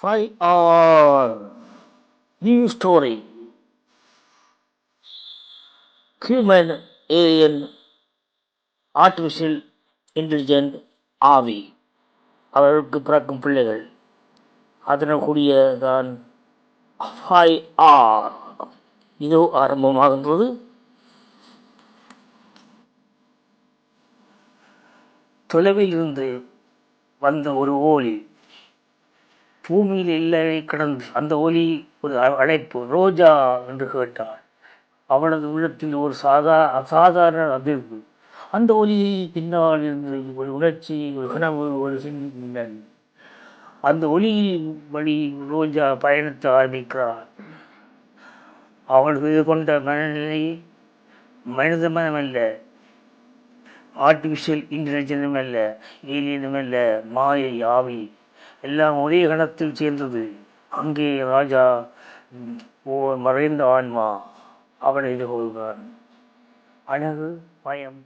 5R New Story Human Alien Artificial Intelligent ஆவி அவர்களுக்கு பிறக்கும் பிள்ளைகள் அதனக்கூடிய தான் 5R இதோ ஆரம்பமாகின்றது. தொலைவில் இருந்து வந்த ஒரு ஒலி பூமியில் இல்லை கடந்து அந்த ஒலி ஒரு அழைப்பு, ரோஜா என்று கேட்டார். அவனது உள்ளத்தில் ஒரு அசாதாரண அதிர்வு. அந்த ஒலி பின்னால் இருந்து ஒரு உணர்ச்சி, ஒரு கனவு, ஒரு சிந்தனை. அந்த ஒலியின் வழி ரோஜா பயணத்தை ஆரம்பிக்கிறார். அவள் கொண்ட மனநிலை மனித மனமல்ல, ஆர்டிஃபிஷியல் இன்டெலிஜென்ஸும் அல்ல, ஏலியனும் அல்ல, மாயை ஆவி எல்லாம் ஒரே கணத்தில் சேர்ந்தது. அங்கே ராஜா மறைந்த ஆன்மா அவனை எதிர்கொள்கிறான். அழகு, பயம்,